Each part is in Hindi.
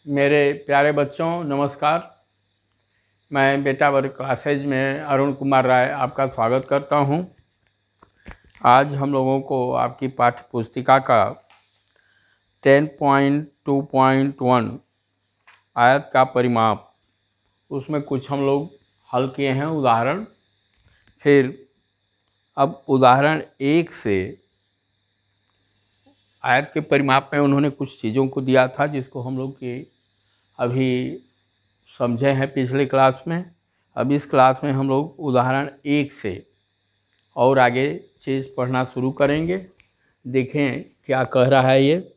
मेरे प्यारे बच्चों नमस्कार। मैं बेटा वर्ग क्लासेज में अरुण कुमार राय आपका स्वागत करता हूं। आज हम लोगों को आपकी पाठ्य पुस्तिका का 10.2.1 आयत का परिमाप, उसमें कुछ हम लोग हल किए हैं उदाहरण। फिर अब उदाहरण 1 से आयत के परिमाप में उन्होंने कुछ चीज़ों को दिया था जिसको हम लोग के अभी समझे हैं पिछले क्लास में। अब इस क्लास में हम लोग उदाहरण 1 से और आगे चीज़ पढ़ना शुरू करेंगे। देखें क्या कह रहा है ये।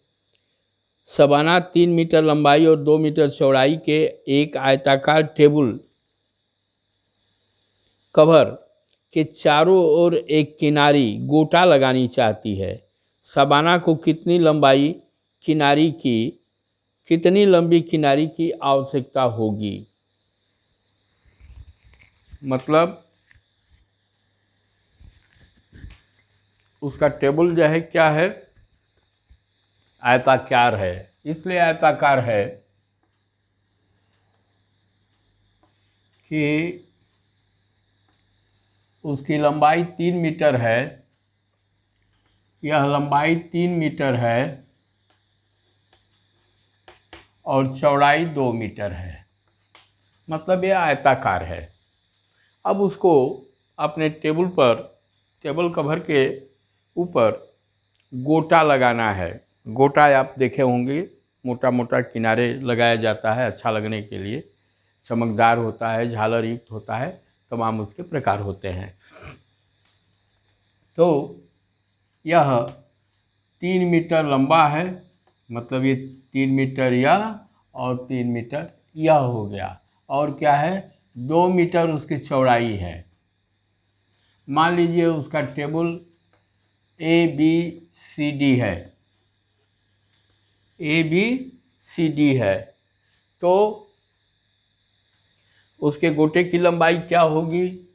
शबाना 3 मीटर लंबाई और 2 मीटर चौड़ाई के एक आयताकार टेबल कवर के चारों ओर एक किनारी गोटा लगानी चाहती है। शबाना को कितनी लंबी किनारी की आवश्यकता होगी। मतलब उसका टेबल जो है क्या है, आयताकार है। इसलिए आयताकार है कि उसकी लंबाई 3 मीटर है, यह लंबाई 3 मीटर है और चौड़ाई 2 मीटर है। मतलब यह आयताकार है। अब उसको अपने टेबल कवर के ऊपर गोटा लगाना है। गोटा आप देखे होंगे, मोटा मोटा किनारे लगाया जाता है अच्छा लगने के लिए, चमकदार होता है, झालर युक्त होता है, तमाम उसके प्रकार होते हैं। तो यह 3 मीटर लंबा है, मतलब ये 3 मीटर यह और 3 मीटर यह हो गया। और क्या है, 2 मीटर उसकी चौड़ाई है। मान लीजिए उसका टेबल ABCD है, ABCD है, तो उसके गोटे की लंबाई क्या होगी,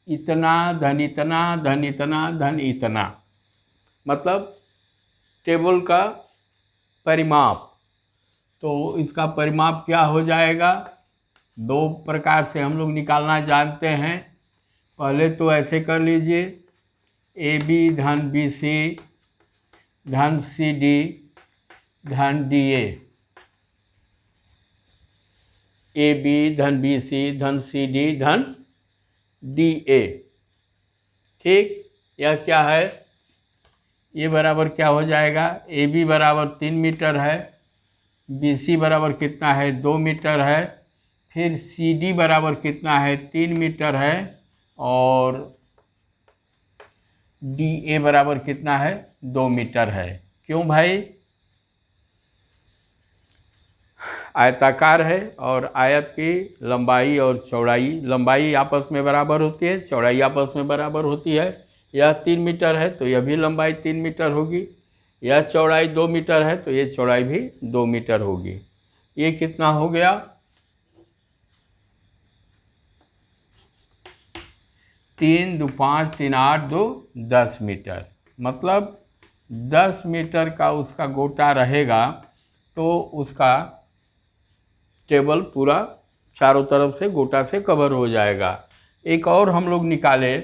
इतना धन इतना धन इतना धन इतना। मतलब टेबल का परिमाप। तो इसका परिमाप क्या हो जाएगा, दो प्रकार से हम लोग निकालना जानते हैं। पहले तो ऐसे कर लीजिए, AB धन BC धन CD धन DA, AB धन BC धन CD धन DA। ठीक, यह क्या है, ये बराबर क्या हो जाएगा, AB बराबर 3 मीटर है, BC बराबर कितना है, 2 मीटर है, फिर CD बराबर कितना है, 3 मीटर है, और DA बराबर कितना है, 2 मीटर है। क्यों भाई, आयताकार है और आयत की लंबाई और चौड़ाई, लंबाई आपस में बराबर होती है, चौड़ाई आपस में बराबर होती है। यह 3 मीटर है तो यह भी लंबाई 3 मीटर होगी, यह चौड़ाई 2 मीटर है तो ये चौड़ाई भी 2 मीटर होगी। ये कितना हो गया, 3 2 5 3 8 2 10 मीटर। मतलब 10 मीटर का उसका गोटा रहेगा तो उसका टेबल पूरा चारों तरफ से गोटा से कवर हो जाएगा। एक और हम लोग निकाले,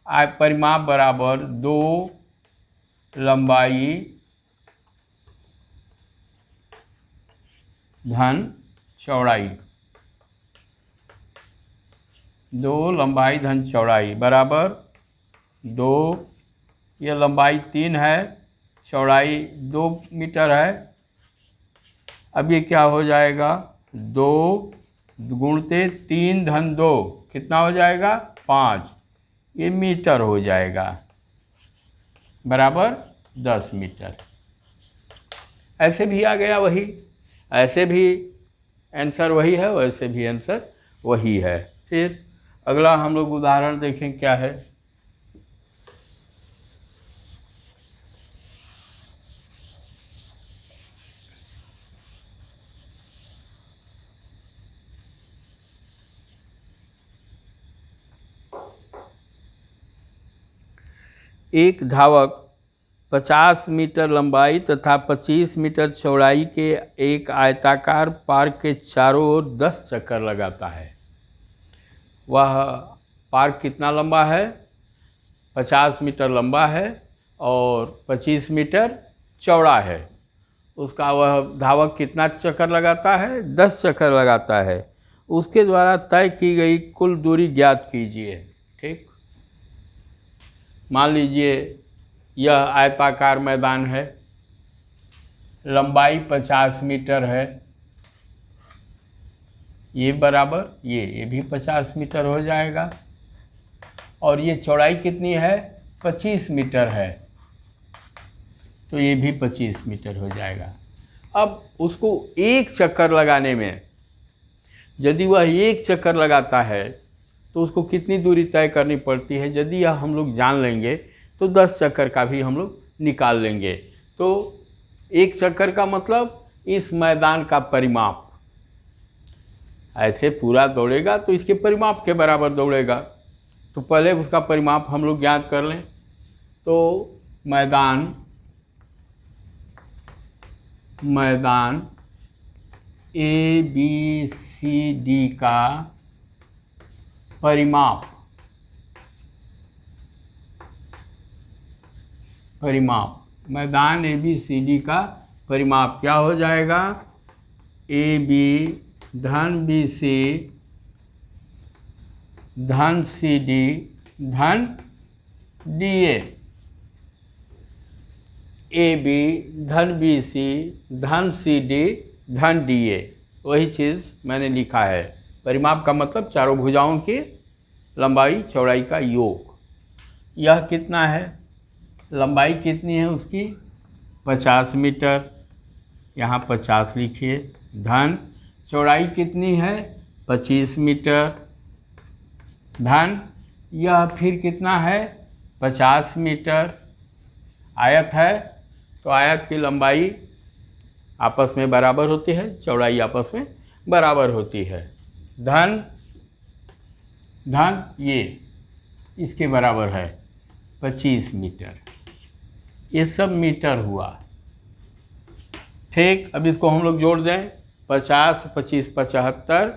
परिमाप बराबर 2 लंबाई धन चौड़ाई, 2 लंबाई धन चौड़ाई बराबर 2, ये लंबाई 3 है, चौड़ाई 2 मीटर है। अब ये क्या हो जाएगा, 2 गुणते 3 धन 2 कितना हो जाएगा, 5, ये मीटर हो जाएगा, बराबर 10 मीटर। ऐसे भी आ गया वही, ऐसे भी आंसर वही है, वैसे भी आंसर वही है। फिर अगला हम लोग उदाहरण देखें क्या है। एक धावक 50 मीटर लंबाई तथा 25 मीटर चौड़ाई के एक आयताकार पार्क के चारों ओर 10 चक्कर लगाता है। वह पार्क कितना लंबा है? 50 मीटर लंबा है और 25 मीटर चौड़ा है। उसका वह धावक कितना चक्कर लगाता है? 10 चक्कर लगाता है। उसके द्वारा तय की गई कुल दूरी ज्ञात कीजिए। ठीक, मान लीजिए यह आयताकार मैदान है, लंबाई 50 मीटर है, ये बराबर ये भी 50 मीटर हो जाएगा, और ये चौड़ाई कितनी है? 25 मीटर है, तो ये भी 25 मीटर हो जाएगा। अब उसको एक चक्कर लगाने में, यदि वह एक चक्कर लगाता है तो उसको कितनी दूरी तय करनी पड़ती है? यदि यह हम लोग जान लेंगे तो 10 चक्कर का भी हम लोग निकाल लेंगे। तो एक चक्कर का मतलब इस मैदान का परिमाप, ऐसे पूरा दौड़ेगा तो इसके परिमाप के बराबर दौड़ेगा। तो पहले उसका परिमाप हम लोग ज्ञात कर लें। तो मैदान ABCD का परिमाप मैदान ABCD का परिमाप क्या हो जाएगा? AB धन BC धन CD धन DA, AB धन BC धन CD धन DA। वही चीज़ मैंने लिखा है। परिमाप का मतलब चारों भुजाओं की लंबाई चौड़ाई का योग। यह कितना है? लंबाई कितनी है उसकी? 50 मीटर, यहाँ 50 लिखिए, धन चौड़ाई कितनी है? 25 मीटर, धन यह फिर कितना है? 50 मीटर। आयत है तो आयत की लंबाई आपस में बराबर होती है, चौड़ाई आपस में बराबर होती है। धन ये इसके बराबर है 25 मीटर। ये सब मीटर हुआ। ठीक, अब इसको हम लोग जोड़ दें। 50 25 75,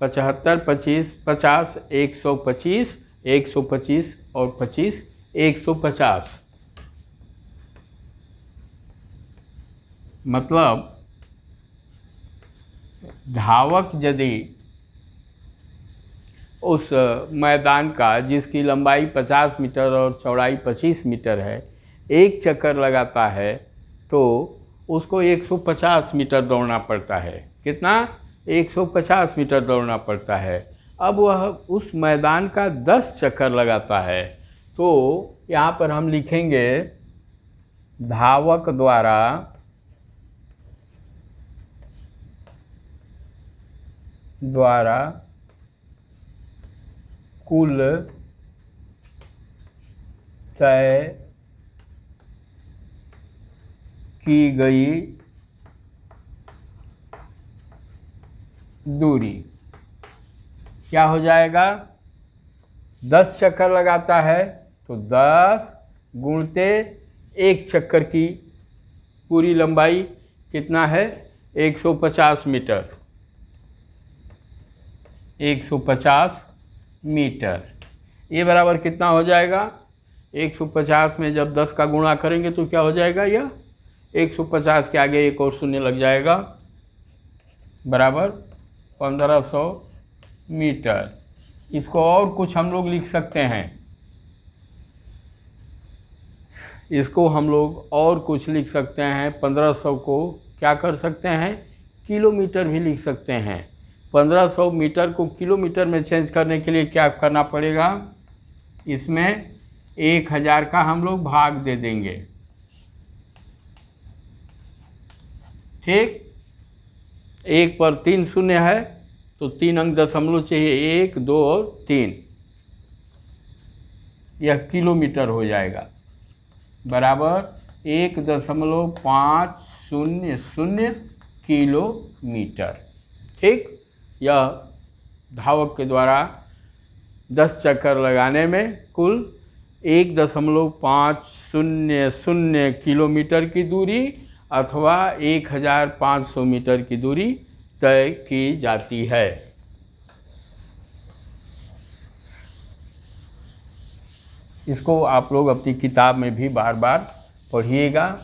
75 25 50, 125, 125 और 25 150। मतलब धावक यदि उस मैदान का, जिसकी लंबाई 50 मीटर और चौड़ाई 25 मीटर है, एक चक्कर लगाता है तो उसको 150 मीटर दौड़ना पड़ता है। कितना? 150 मीटर दौड़ना पड़ता है। अब वह उस मैदान का 10 चक्कर लगाता है, तो यहाँ पर हम लिखेंगे धावक द्वारा कुल तय की गई दूरी क्या हो जाएगा? 10 चक्कर लगाता है तो 10 गुणते एक चक्कर की पूरी लंबाई कितना है? 150 मीटर। 150 मीटर ये बराबर कितना हो जाएगा? 150 में जब 10 का गुणा करेंगे तो क्या हो जाएगा? यह 150 के आगे एक और शून्य लग जाएगा, बराबर 1500 मीटर। इसको और कुछ हम लोग लिख सकते हैं, इसको हम लोग और कुछ लिख सकते हैं। 1500 को क्या कर सकते हैं? किलोमीटर भी लिख सकते हैं। 1500 मीटर को किलोमीटर में चेंज करने के लिए क्या करना पड़ेगा? इसमें 1000 का हम लोग भाग दे देंगे। ठीक, 1 पर 3 शून्य है तो 3 अंक दशमलव चाहिए, 1 2 और 3, यह किलोमीटर हो जाएगा, बराबर 1.500 किलोमीटर। ठीक, यह धावक के द्वारा 10 चक्कर लगाने में कुल 1.500 किलोमीटर की दूरी अथवा 1500 मीटर की दूरी तय की जाती है। इसको आप लोग अपनी किताब में भी बार बार पढ़िएगा।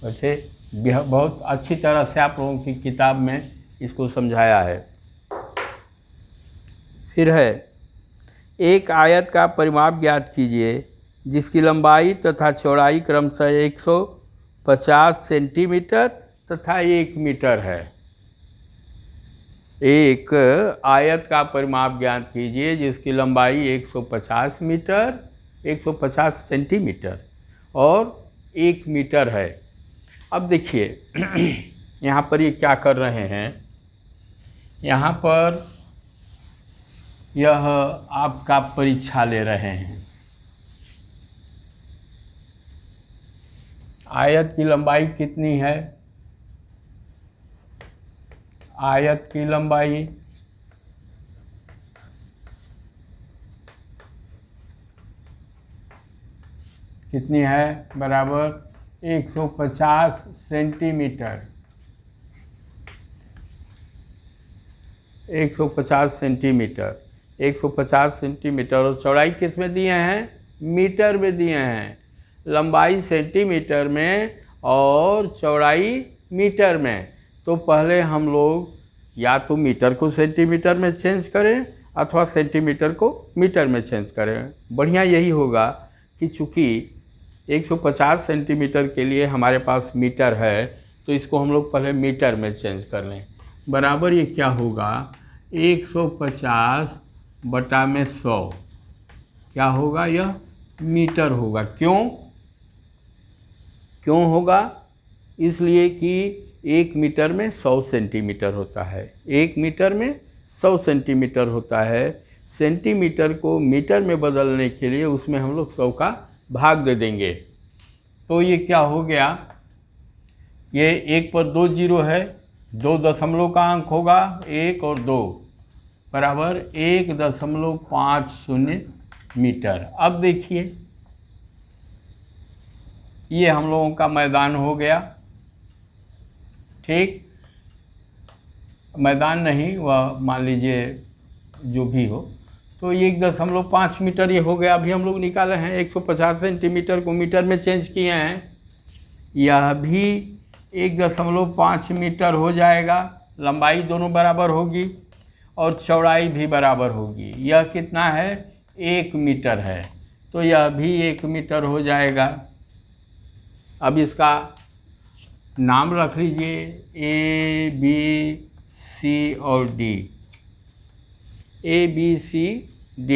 वैसे बहुत अच्छी तरह से आप लोगों की किताब में इसको समझाया है। फिर है, एक आयत का परिमाप ज्ञात कीजिए जिसकी लंबाई तथा चौड़ाई क्रमशः 150 सेंटीमीटर तथा 1 मीटर है। एक आयत का परिमाप ज्ञात कीजिए जिसकी लंबाई 150 सेंटीमीटर और 1 मीटर है। अब देखिए यहाँ पर ये क्या कर रहे हैं, यहाँ पर यह आपका परीक्षा ले रहे हैं। आयत की लंबाई कितनी है? आयत की लंबाई कितनी है? बराबर 150 सेंटीमीटर। 150 सेंटीमीटर 150 सेंटीमीटर और चौड़ाई किस में दिए हैं? मीटर में दिए हैं। लंबाई सेंटीमीटर में और चौड़ाई मीटर में। तो पहले हम लोग या तो मीटर को सेंटीमीटर में चेंज करें अथवा सेंटीमीटर को मीटर में चेंज करें। बढ़िया यही होगा कि चूँकि 150 सेंटीमीटर के लिए हमारे पास मीटर है तो इसको हम लोग पहले मीटर में चेंज कर लें। बराबर ये क्या होगा? 150 बटा में 100 क्या होगा? यह मीटर होगा। क्यों होगा? इसलिए कि 1 मीटर में 100 सेंटीमीटर होता है। 1 मीटर में 100 सेंटीमीटर होता है। सेंटीमीटर को मीटर में बदलने के लिए उसमें हम लोग 100 का भाग दे देंगे। तो ये क्या हो गया? ये 1 पर 2 जीरो है, 2 दशमलव का अंक होगा, 1 और 2 बराबर 1.50 मीटर। अब देखिए ये हम लोगों का मैदान हो गया। ठीक, मैदान नहीं, वह मान लीजिए जो भी हो, तो ये 1.5 मीटर ये हो गया। अभी हम लोग निकाले हैं 150 सेंटीमीटर को मीटर में चेंज किए हैं। यह भी 1.5 मीटर हो जाएगा। लंबाई दोनों बराबर होगी और चौड़ाई भी बराबर होगी। यह कितना है? 1 मीटर है, तो यह भी 1 मीटर हो जाएगा। अब इसका नाम रख लीजिए A, B, C और D। A, B, C, D।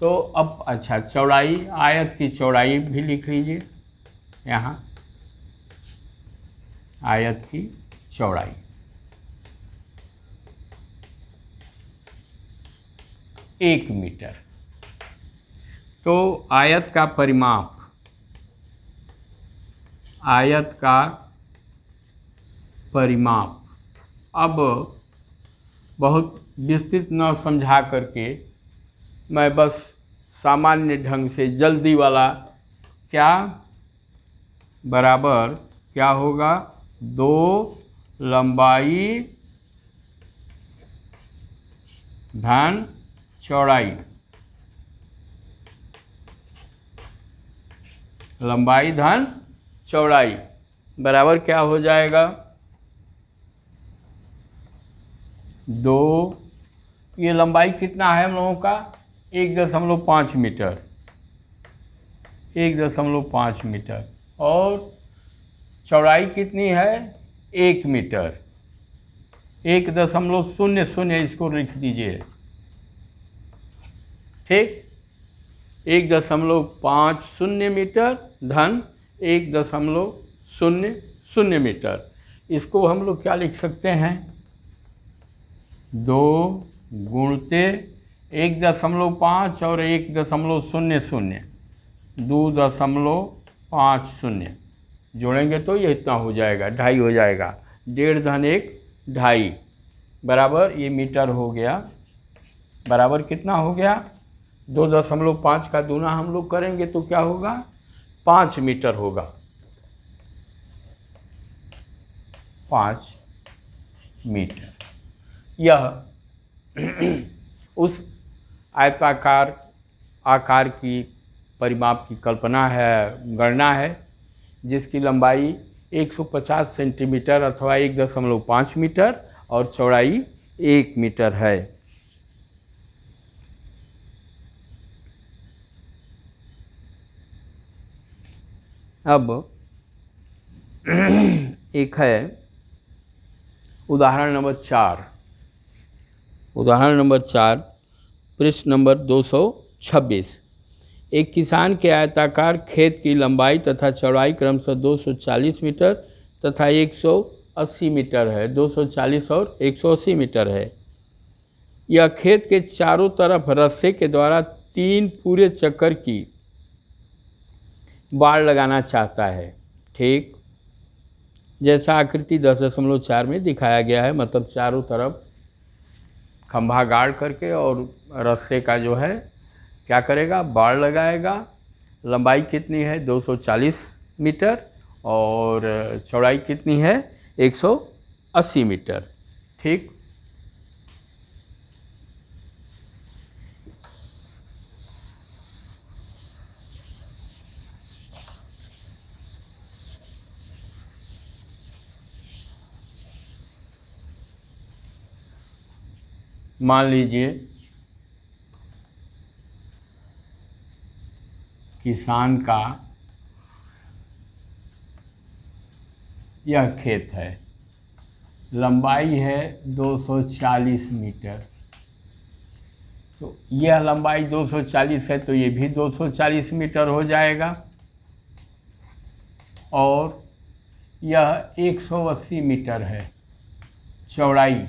तो अब अच्छा, चौड़ाई, आयत की चौड़ाई भी लिख लीजिए यहाँ। आयत की चौड़ाई 1 मीटर। तो आयत का परिमाप, अब बहुत विस्तृत न समझा करके मैं बस सामान्य ढंग से जल्दी वाला, क्या बराबर क्या होगा? 2 लंबाई धन चौड़ाई, लंबाई धन चौड़ाई बराबर क्या हो जाएगा? 2, ये लंबाई कितना है हम लोगों का? 1.5 मीटर, 1.5 मीटर और चौड़ाई कितनी है? 1 मीटर। 1.00 इसको लिख दीजिए। ठीक, 1.50 मीटर धन 1.00 मीटर। इसको हम लोग क्या लिख सकते हैं? 2 गुणते 1.5 और 1.00, 2.50 जोड़ेंगे तो ये इतना हो जाएगा, 2.5 हो जाएगा। 1.5 धन 1 2.5 बराबर ये मीटर हो गया। बराबर कितना हो गया? 2.5 का दूना हम लोग करेंगे तो क्या होगा, 5 मीटर होगा। 5 मीटर यह उस आयताकार आकार की परिमाप की कल्पना है, गणना है, जिसकी लंबाई 150 सेंटीमीटर अथवा 1.5 मीटर और चौड़ाई 1 मीटर है। अब एक है उदाहरण नंबर 4। उदाहरण नंबर 4, पृष्ठ नंबर 226। एक किसान के आयताकार खेत की लंबाई तथा चौड़ाई क्रमशः 240 मीटर तथा 180 मीटर है। 240 और 180 मीटर है। यह खेत के चारों तरफ रस्से के द्वारा 3 पूरे चक्कर की बाड़ लगाना चाहता है। ठीक जैसा आकृति 10.4 में दिखाया गया है, मतलब चारों तरफ खंभा गाड़ करके और रस्से का जो है क्या करेगा, बाड़ लगाएगा। लंबाई कितनी है, 240 मीटर और चौड़ाई कितनी है, 180 मीटर। ठीक, मान लीजिए किसान का यह खेत है, लंबाई है 240 मीटर। तो यह लंबाई 240 है तो ये भी 240 मीटर हो जाएगा और यह 180 मीटर है चौड़ाई।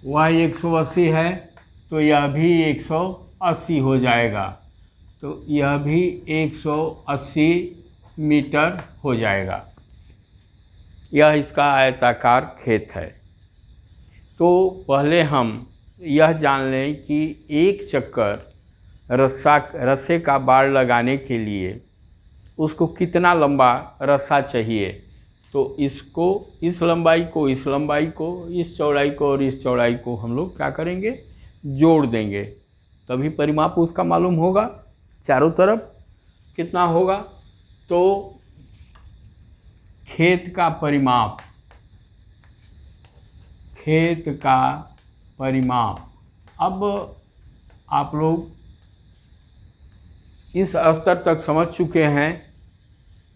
वह 180 है तो यह भी 180 हो जाएगा, तो यह भी 180 मीटर हो जाएगा। यह इसका आयताकार खेत है। तो पहले हम यह जान लें कि एक चक्कर रस्से का बाड़ लगाने के लिए उसको कितना लंबा रस्सा चाहिए। तो इसको, इस लंबाई को, इस लंबाई को, इस चौड़ाई को और इस चौड़ाई को हम लोग क्या करेंगे, जोड़ देंगे, तभी परिमाप उसका मालूम होगा। चारों तरफ कितना होगा, तो खेत का परिमाप, खेत का परिमाप। अब आप लोग इस स्तर तक समझ चुके हैं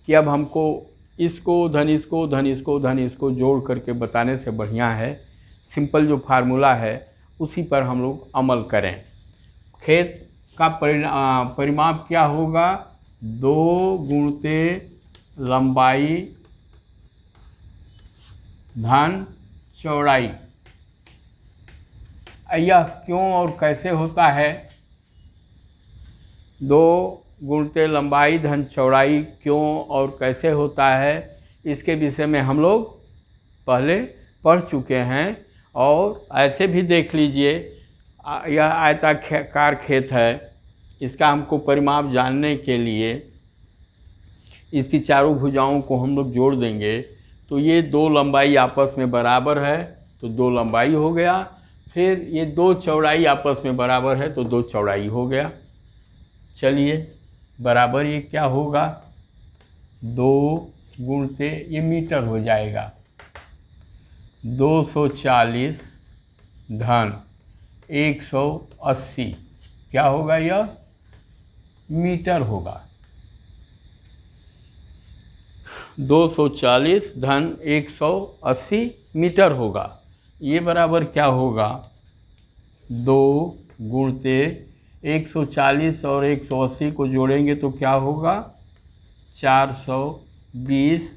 कि अब हमको इसको धन इसको धन इसको धन इसको जोड़ करके बताने से बढ़िया है सिंपल जो फार्मूला है उसी पर हम लोग अमल करें। खेत का परिमाप क्या होगा, 2 गुणते लंबाई धन चौड़ाई। यह क्यों और कैसे होता है, 2 गुणते लंबाई धन चौड़ाई क्यों और कैसे होता है, इसके विषय में हम लोग पहले पढ़ चुके हैं। और ऐसे भी देख लीजिए, यह आयताकार खेत है, इसका हमको परिमाप जानने के लिए इसकी चारों भुजाओं को हम लोग जोड़ देंगे तो ये 2 लंबाई आपस में बराबर है तो 2 लंबाई हो गया। फिर ये 2 चौड़ाई आपस में बराबर है तो 2 चौड़ाई हो गया। चलिए, बराबर ये क्या होगा, 2 गुणते ये मीटर हो जाएगा, 240 धन 180 क्या होगा, यह मीटर होगा। 240 धन 180 मीटर होगा। ये बराबर क्या होगा, 2 गुणते 140 और 180 को जोड़ेंगे तो क्या होगा, 420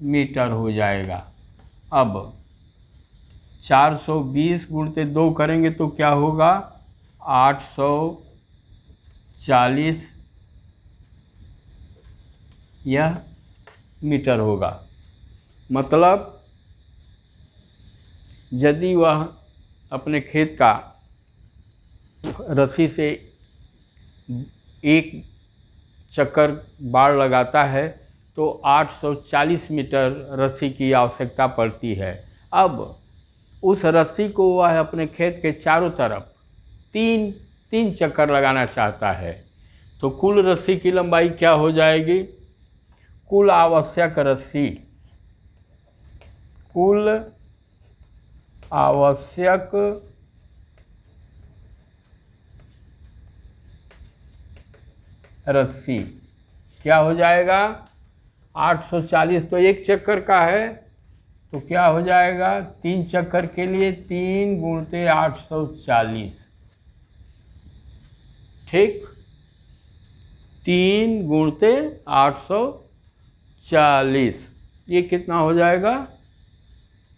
मीटर हो जाएगा। अब 420 गुणते 2 करेंगे तो क्या होगा, 840 यह मीटर होगा। मतलब यदि वह अपने खेत का रस्सी से एक चक्कर बाड़ लगाता है तो 840 मीटर रस्सी की आवश्यकता पड़ती है। अब उस रस्सी को वह अपने खेत के चारों तरफ तीन तीन चक्कर लगाना चाहता है, तो कुल रस्सी की लंबाई क्या हो जाएगी? कुल आवश्यक रस्सी, कुल आवश्यक रस्सी क्या हो जाएगा? 840 तो एक चक्कर का है, तो क्या हो जाएगा? 3 चक्कर के लिए 3 गुणते 840, ठीक, 3 गुणते 840, ये कितना हो जाएगा?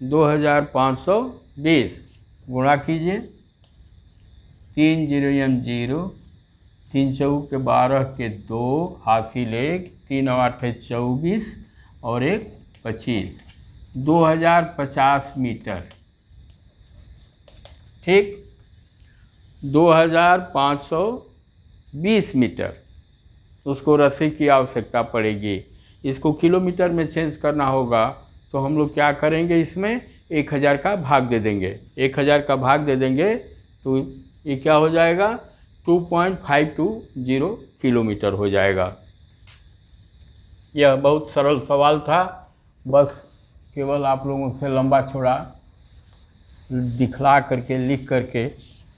2520। गुणा कीजिए, 3 0 0, 3 चौक के 12 के 2, हासिल 1, 3 8 24 और 1 25, 2050 मीटर, ठीक, 2520 मीटर उसको रस्सी की आवश्यकता पड़ेगी। इसको किलोमीटर में चेंज करना होगा, तो हम लोग क्या करेंगे? इसमें 1000 का भाग दे देंगे। 1000 का भाग दे देंगे तो ये क्या हो जाएगा? 2.520 किलोमीटर हो जाएगा। यह बहुत सरल सवाल था, बस केवल आप लोगों से लंबा चौड़ा दिखला करके, लिख करके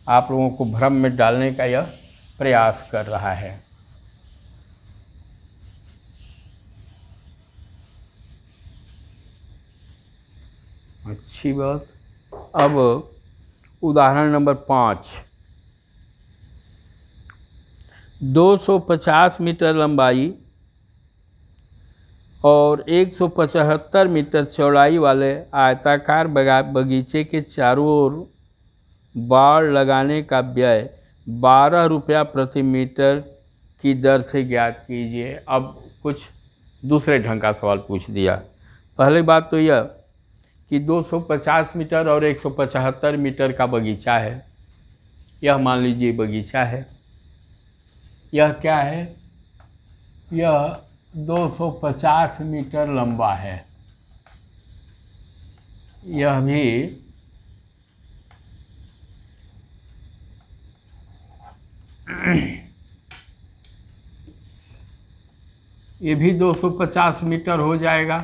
आप लोगों को भ्रम में डालने का यह प्रयास कर रहा है। अच्छी बात। अब उदाहरण नंबर 5, 250 मीटर लंबाई और 175 मीटर चौड़ाई वाले आयताकार बगीचे के चारों ओर बाड़ लगाने का व्यय 12 रुपया प्रति मीटर की दर से ज्ञात कीजिए। अब कुछ दूसरे ढंग का सवाल पूछ दिया। पहली बात तो यह कि 250 मीटर और 175 मीटर का बगीचा है। यह मान लीजिए बगीचा है। यह क्या है? यह 250 मीटर लंबा है। यह भी ये भी 250 मीटर हो जाएगा,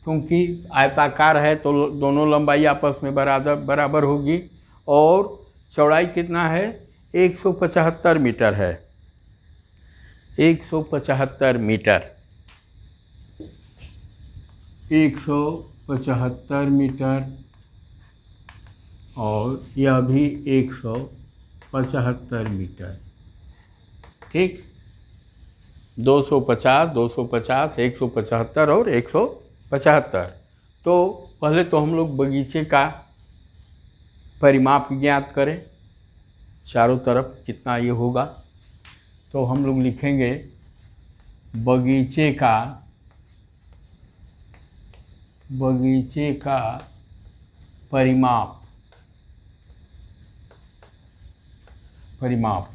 क्योंकि आयताकार है तो दोनों लंबाई आपस में बराबर होगी। और चौड़ाई कितना है? 175 मीटर है। 175 मीटर, 175 मीटर, और यह भी 175 मीटर, ठीक, 250, 250, 175 और 175। तो पहले तो हम लोग बगीचे का परिमाप ज्ञात करें, चारों तरफ कितना ये होगा। तो हम लोग लिखेंगे बगीचे का परिमाप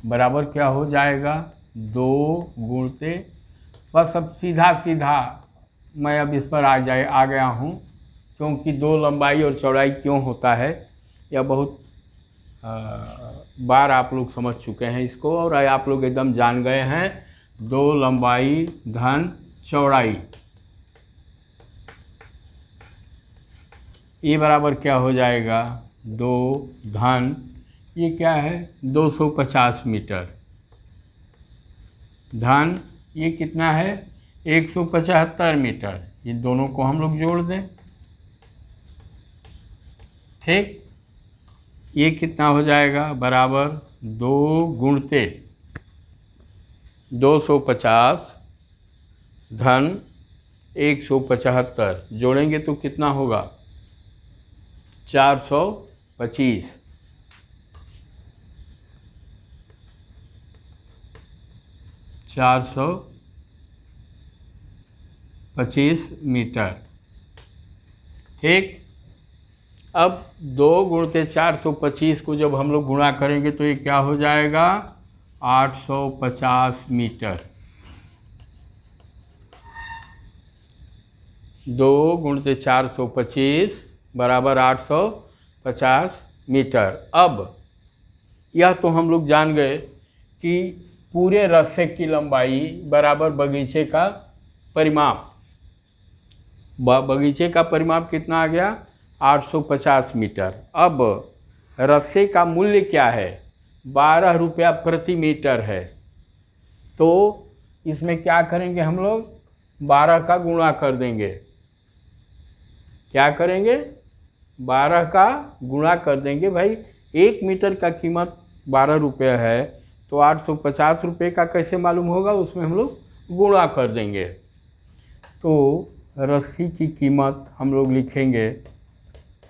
बराबर क्या हो जाएगा? 2 गुणते, बस अब सीधा सीधा मैं अब इस पर आ गया हूँ, क्योंकि 2 लंबाई और चौड़ाई क्यों होता है यह बहुत बार आप लोग समझ चुके हैं इसको, और आप लोग एकदम जान गए हैं। 2 लंबाई धन चौड़ाई, ये बराबर क्या हो जाएगा? 2 धन, ये क्या है? 250 मीटर, धन ये कितना है? 175 मीटर। ये दोनों को हम लोग जोड़ दें, ठीक, ये कितना हो जाएगा? बराबर 2 गुणते 250 धन 175, जोड़ेंगे तो कितना होगा? 425, 425 मीटर, ठीक। अब 2 × 425 को जब हम लोग गुणा करेंगे तो ये क्या हो जाएगा, 850 मीटर। 2 × 425 बराबर 850 मीटर। अब यह तो हम लोग जान गए कि पूरे रस्से की लंबाई बराबर बगीचे का परिमाप। बगीचे का परिमाप कितना आ गया, 850 मीटर। अब रस्से का मूल्य क्या है, 12 रुपया प्रति मीटर है। तो इसमें क्या करेंगे हम लोग, 12 का गुणा कर देंगे। क्या करेंगे, 12 का गुणा कर देंगे। भाई 1 मीटर का कीमत 12 रुपये है तो 850 रुपये का कैसे मालूम होगा, उसमें हम लोग गुणा कर देंगे। तो रस्सी की कीमत हम लोग लिखेंगे,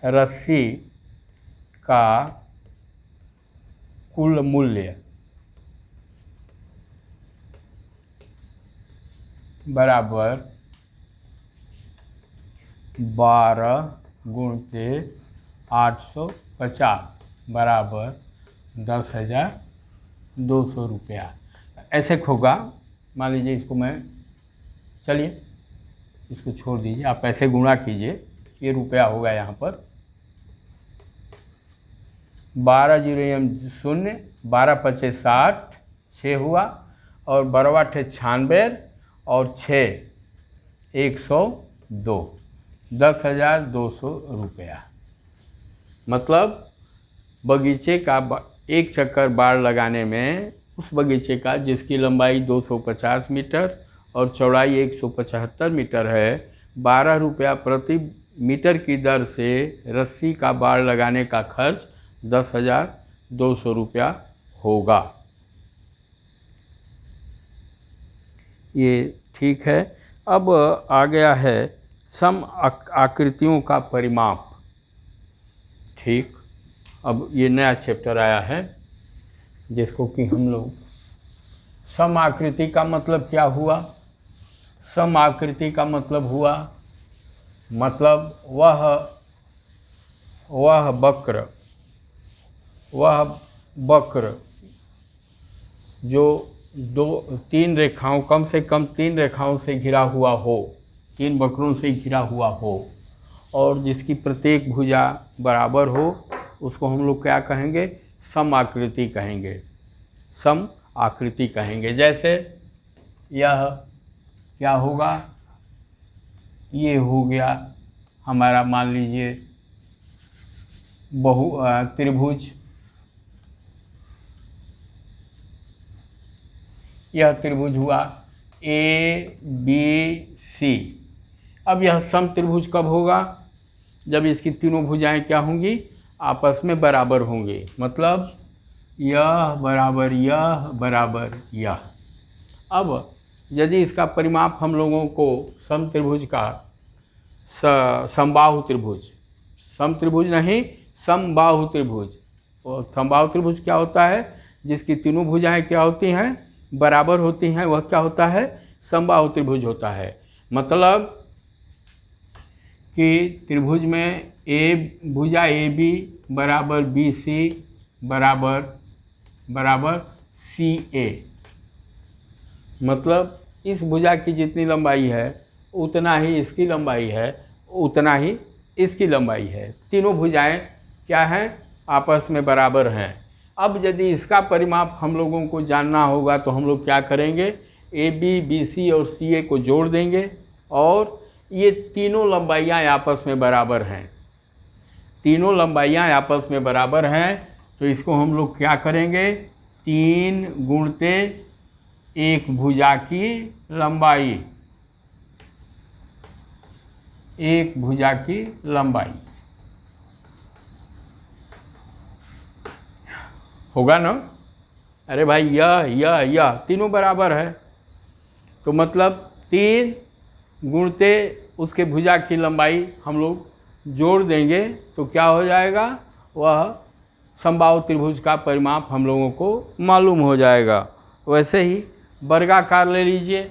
रस्सी का कुल मूल्य बराबर 12 × 850 बराबर 10,200 रुपया। ऐसे होगा, मान लीजिए इसको मैं, चलिए इसको छोड़ दीजिए, आप ऐसे गुणा कीजिए, ये रुपया होगा यहाँ पर 12 0 0, 12 5 60, 6 हुआ, और 12 96 और 6 102, 10,200 रुपया। मतलब बगीचे का एक चक्कर बाड़ लगाने में उस बगीचे का जिसकी लंबाई 250 मीटर और चौड़ाई 175 मीटर है, 12 रुपया प्रति मीटर की दर से रस्सी का बाड़ लगाने का खर्च 10,200 रुपया होगा। ये ठीक है। अब आ गया है सम आकृतियों का परिमाप। ठीक, अब ये नया चैप्टर आया है जिसको कि हम लोग, सम आकृति का मतलब क्या हुआ, सम आकृति का मतलब हुआ, मतलब वह वक्र जो 3 रेखाओं, कम से कम 3 रेखाओं से घिरा हुआ हो, 3 वक्रों से घिरा हुआ हो, और जिसकी प्रत्येक भुजा बराबर हो, उसको हम लोग क्या कहेंगे, सम आकृति कहेंगे, सम आकृति कहेंगे। जैसे यह क्या होगा, ये हो गया हमारा, मान लीजिए त्रिभुज। यह त्रिभुज हुआ ABC। अब यह सम त्रिभुज कब होगा, जब इसकी तीनों भुजाएं क्या होंगी, आपस में बराबर होंगी। मतलब यह बराबर यह बराबर यह। अब यदि इसका परिमाप हम लोगों को सम त्रिभुज का, समबाहु त्रिभुज, सम त्रिभुज नहीं, समबाहु त्रिभुज। और समबाहु त्रिभुज क्या होता है, जिसकी तीनों भुजाएं क्या होती हैं, बराबर होती हैं, वह क्या होता है, समबाहु त्रिभुज होता है। मतलब कि त्रिभुज में भुजा AB बराबर BC बराबर CA। मतलब इस भुजा की जितनी लंबाई है उतना ही इसकी लंबाई है, उतना ही इसकी लंबाई है। तीनों भुजाएं क्या हैं, आपस में बराबर हैं। अब यदि इसका परिमाप हम लोगों को जानना होगा तो हम लोग क्या करेंगे, AB, BC और CA को जोड़ देंगे, और ये तीनों लंबाइयाँ आपस में बराबर हैं। तीनों लंबाइयाँ आपस में बराबर हैं, तो इसको हम लोग क्या करेंगे, 3 गुणते एक भुजा की लंबाई, एक भुजा की लंबाई होगा ना। अरे भाई यह तीनों बराबर है, तो मतलब 3 गुणते उसके भुजा की लंबाई हम लोग जोड़ देंगे तो क्या हो जाएगा, वह समबाहु त्रिभुज का परिमाप हम लोगों को मालूम हो जाएगा। वैसे ही वर्गाकार ले लीजिए।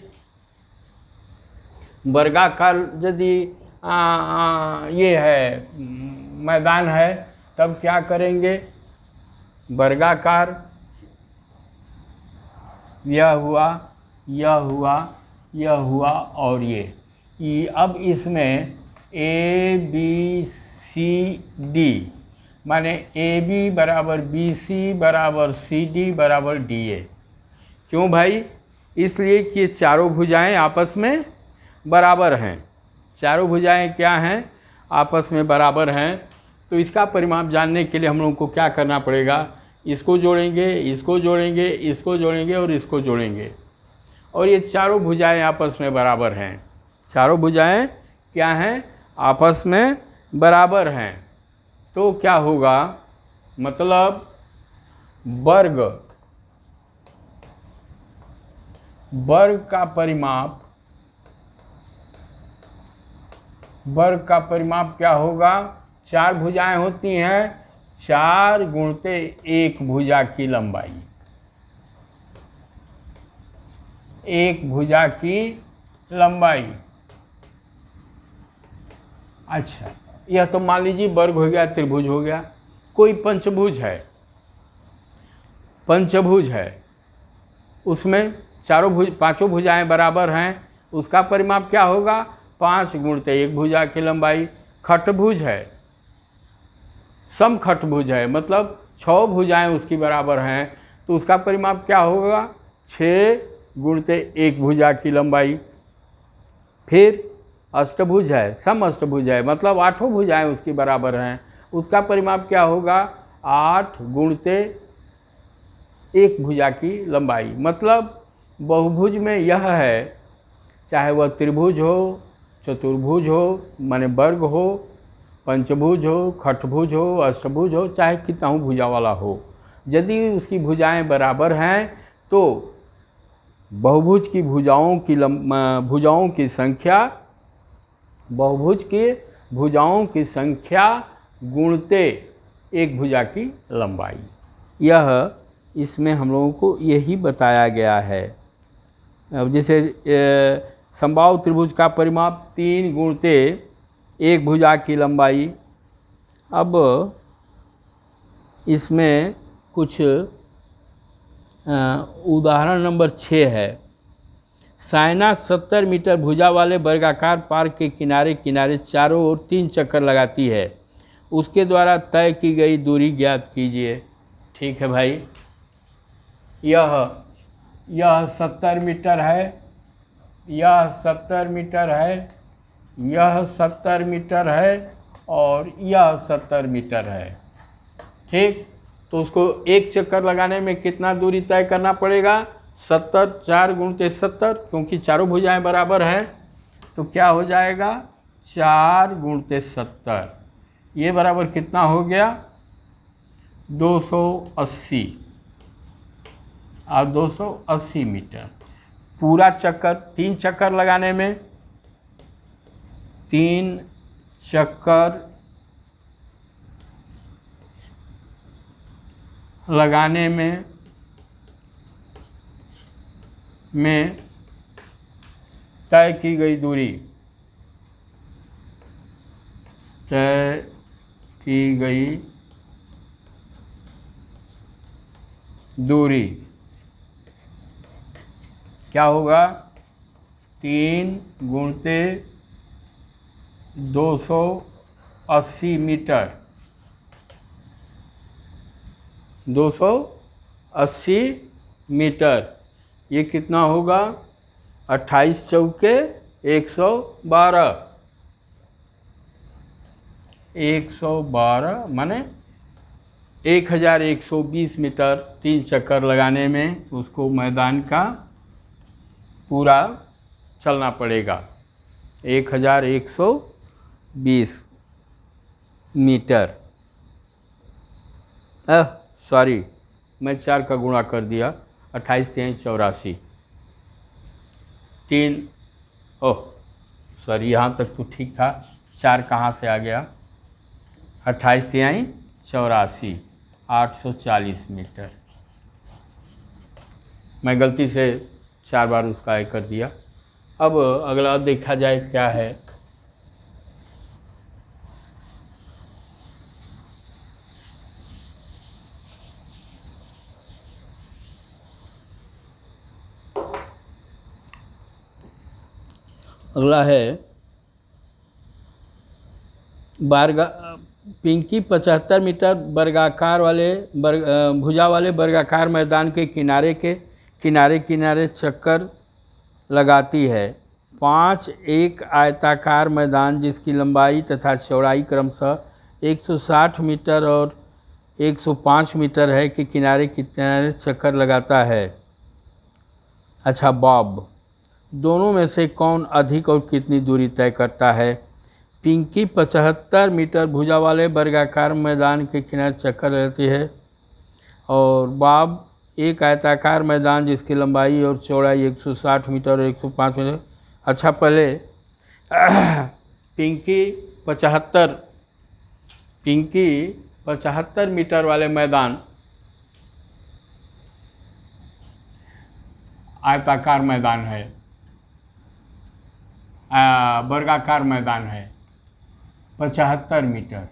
वर्गाकार यदि ये है मैदान है तब क्या करेंगे, वर्गाकार, यह हुआ, यह हुआ, यह हुआ और ये अब इसमें ए बी सी डी, माने ए बी बराबर बी सी बराबर सी डी बराबर डी ए। क्यों भाई? इसलिए कि ये चारों भुजाएं आपस में बराबर हैं। चारों भुजाएं क्या हैं? आपस में बराबर हैं। तो इसका परिमाप जानने के लिए हम लोगों को क्या करना पड़ेगा, इसको जोड़ेंगे, इसको जोड़ेंगे, इसको जोड़ेंगे और इसको जोड़ेंगे, और ये चारों भुजाएं आपस में बराबर हैं। चारों भुजाएं क्या हैं? आपस में बराबर हैं। तो क्या होगा, मतलब वर्ग का परिमाप क्या होगा? चार भुजाएं होती हैं, 4 गुणते 1 भुजा की लंबाई, एक भुजा की लंबाई। अच्छा, यह तो मान लीजिए वर्ग हो गया, त्रिभुज हो गया। कोई पंचभुज है, उसमें पांचों भुजाएं बराबर हैं, उसका परिमाप क्या होगा? 5 गुणते 1 भुजा की लंबाई। खटभुज है, समखटभुज है, मतलब 6 भुजाएं उसकी बराबर हैं, तो उसका परिमाप क्या होगा? 6 गुणते 1 भुजा की लंबाई। फिर अष्टभुज है, समअष्टभुज है, मतलब 8 भुजाएं उसकी बराबर हैं, उसका परिमाप क्या होगा? 8 गुणते 1 भुजा की लंबाई। मतलब बहुभुज में यह है, चाहे वह त्रिभुज हो, चतुर्भुज हो, माने वर्ग हो, पंचभुज हो, खटभुज हो, अष्टभुज हो, चाहे कितना भुजा वाला हो, यदि उसकी भुजाएं बराबर हैं तो बहुभुज की भुजाओं की संख्या, बहुभुज के भुजाओं की संख्या गुणते 1 भुजा की लंबाई। यह इसमें हम लोगों को यही बताया गया है। अब जैसे समबाहु त्रिभुज का परिमाप 3 गुणते 1 भुजा की लंबाई। अब इसमें कुछ उदाहरण नंबर 6 है। साइना 70 मीटर भुजा वाले वर्गाकार पार्क के किनारे किनारे चारों ओर 3 चक्कर लगाती है, उसके द्वारा तय की गई दूरी ज्ञात कीजिए। ठीक है भाई, यह 70 मीटर है, यह 70 मीटर है, यह 70 मीटर है और यह 70 मीटर है। ठीक, तो उसको एक चक्कर लगाने में कितना दूरी तय करना पड़ेगा? 70, 4 गुणते 70, क्योंकि चारों भुजाएं बराबर हैं, तो क्या हो जाएगा? 4 गुणते 70, ये बराबर कितना हो गया? 280, और 280 मीटर। पूरा चक्कर 3 चक्कर लगाने में, 3 चक्कर लगाने में तय की गई दूरी, तय की गई दूरी क्या होगा? 3 गुणते 280 मीटर, 280 मीटर। ये कितना होगा? 28 चौके 112, 112 माने 1120 मीटर। 3 चक्कर लगाने में उसको मैदान का पूरा चलना पड़ेगा, 1120 मीटर। सॉरी, मैं 4 का गुणा कर दिया, 28 3 84, 3, ओह सॉरी, यहाँ तक तो ठीक था, 4 कहाँ से आ गया? 28 3 84, 840 मीटर। मैं गलती से 4 बार उसका ये कर दिया। अब अगला देखा जाए क्या है। अगला है पिंकी 75 मीटर भुजा वाले वर्गाकार मैदान के किनारे किनारे चक्कर लगाती है। 5 एक आयताकार मैदान जिसकी लंबाई तथा चौड़ाई क्रमशः 160 मीटर और 105 मीटर है कि किनारे किनारे चक्कर लगाता है। अच्छा, बॉब दोनों में से कौन अधिक और कितनी दूरी तय करता है? पिंकी 75 मीटर भुजा वाले वर्गाकार मैदान के किनारे चक्कर लगाती है और बॉब एक आयताकार मैदान जिसकी लंबाई और चौड़ाई 160 मीटर और 105 मीटर। अच्छा, पहले पिंकी 75 मीटर वाले मैदान आयताकार मैदान है, वर्गाकार मैदान है 75 मीटर।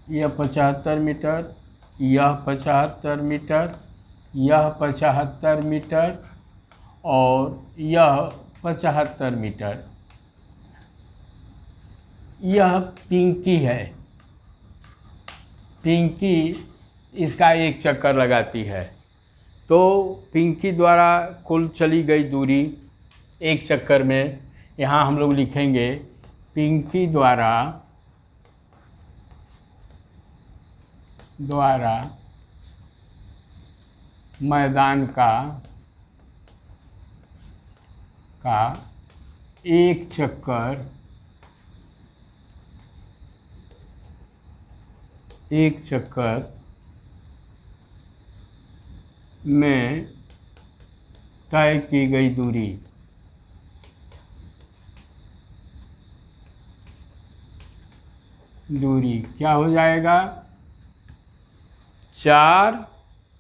यह 75 मीटर, यह 75 मीटर, यह 75 मीटर और यह 75 मीटर। यह पिंकी है। पिंकी इसका एक चक्कर लगाती है, तो पिंकी द्वारा कुल चली गई दूरी एक चक्कर में, यहाँ हम लोग लिखेंगे पिंकी द्वारा मैदान का एक चक्कर में तय की गई दूरी क्या हो जाएगा? 4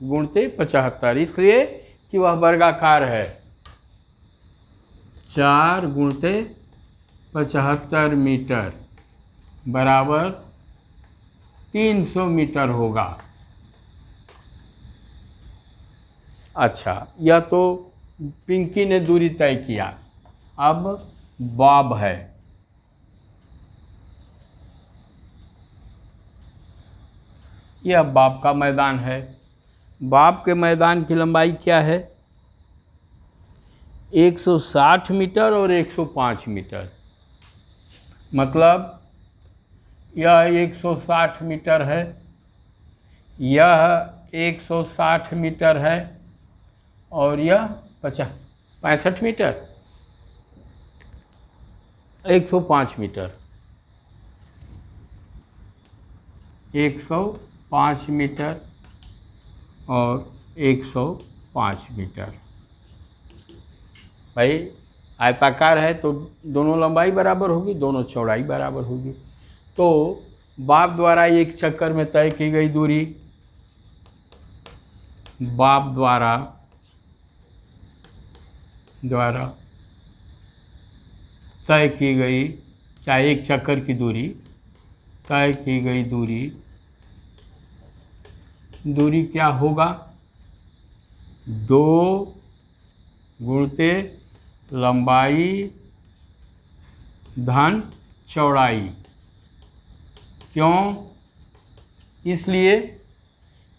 गुणते 75, इसलिए कि वह वर्गाकार है। 4 गुणते 75 मीटर बराबर 300 मीटर होगा। अच्छा, यह तो पिंकी ने दूरी तय किया। अब बॉब है। यह बॉब का मैदान है। बॉब के मैदान की लंबाई क्या है? 160 मीटर और 105 मीटर। मतलब यह 160 मीटर है, यह 160 मीटर है और यह 65 मीटर, 105 मीटर, 105 मीटर और 105 मीटर। भाई आयताकार है तो दोनों लंबाई बराबर होगी, दोनों चौड़ाई बराबर होगी। तो बॉब द्वारा एक चक्कर में तय की गई दूरी, बॉब द्वारा तय की गई, चाहे एक चक्कर की दूरी, तय की गई दूरी क्या होगा? 2 गुणते लंबाई धन चौड़ाई। क्यों? इसलिए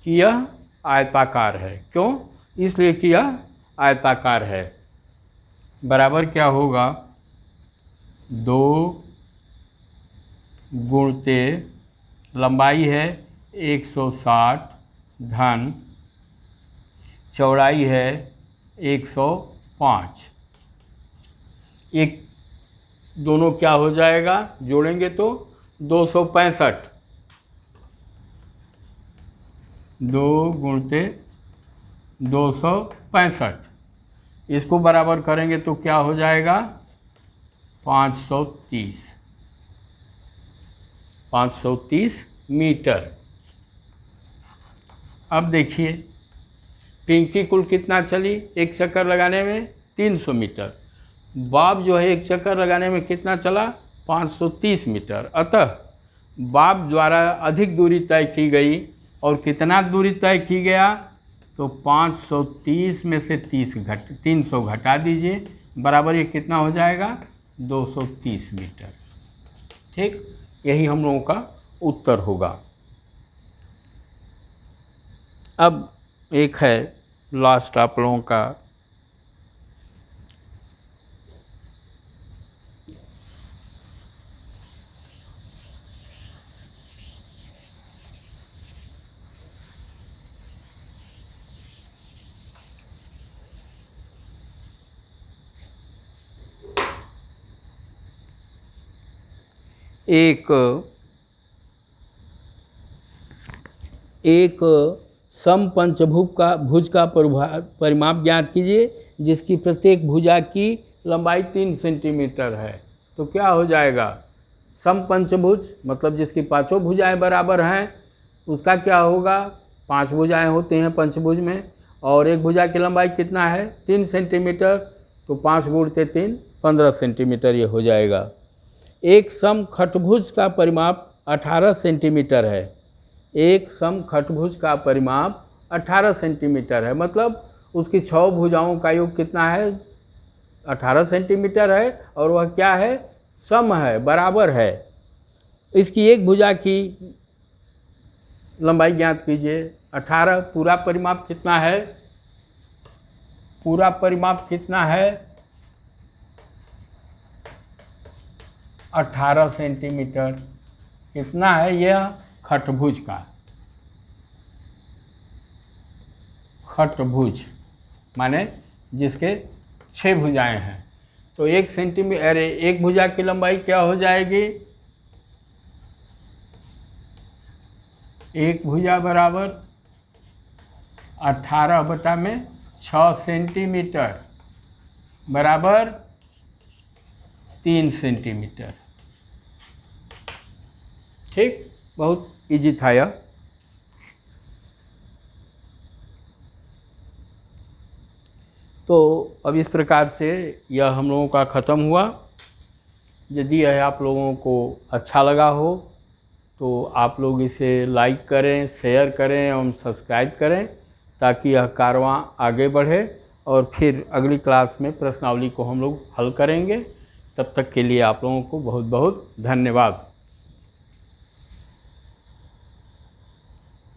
कि यह आयताकार है। क्यों? इसलिए कि यह आयताकार है। बराबर क्या होगा? 2 गुणते लंबाई है 160 धन चौड़ाई है 105। एक दोनों क्या हो जाएगा? जोड़ेंगे तो 265। 2 गुणते 265, इसको बराबर करेंगे तो क्या हो जाएगा? 530 मीटर। अब देखिए पिंकी कुल कितना चली एक चक्कर लगाने में? 300 मीटर। बॉब जो है एक चक्कर लगाने में कितना चला? 530 मीटर। अतः बॉब द्वारा अधिक दूरी तय की गई। और कितना दूरी तय की गया? तो 530 में से 300 घटा दीजिए, बराबर ये कितना हो जाएगा 230 मीटर। ठीक, यही हम लोगों का उत्तर होगा। अब एक है लास्ट आप लोगों का एक समपंचभुज का परिमाप ज्ञात कीजिए जिसकी प्रत्येक भुजा की लंबाई 3 सेंटीमीटर है। तो क्या हो जाएगा, समपंचभुज मतलब जिसकी पांचों भुजाएं बराबर हैं, उसका क्या होगा, 5 भुजाएं होती हैं पंचभुज में, और एक भुजा की लंबाई कितना है 3 सेंटीमीटर, तो 5 गुणते 3 15 सेंटीमीटर ये हो जाएगा। एक समखटभुज का परिमाप 18 सेंटीमीटर है। एक समखटभुज का परिमाप 18 सेंटीमीटर है, मतलब उसकी 6 भुजाओं का योग कितना है 18 सेंटीमीटर है, और वह क्या है, सम है, बराबर है। इसकी एक भुजा की लंबाई ज्ञात कीजिए। 18 पूरा परिमाप कितना है, पूरा परिमाप कितना है 18 सेंटीमीटर। कितना है यह खटभुज का, खटभुज माने जिसके 6 भुजाएं हैं। तो 1 सेंटीमीटर, एक भुजा की लंबाई क्या हो जाएगी, एक भुजा बराबर 18/6 सेंटीमीटर बराबर 3 सेंटीमीटर। ठीक, बहुत इजी था यह। तो अब इस प्रकार से यह हम लोगों का ख़त्म हुआ। यदि यह आप लोगों को अच्छा लगा हो तो आप लोग इसे लाइक करें, शेयर करें एवं सब्सक्राइब करें, ताकि यह कारवां आगे बढ़े और फिर अगली क्लास में प्रश्नावली को हम लोग हल करेंगे। तब तक के लिए आप लोगों को बहुत बहुत धन्यवाद।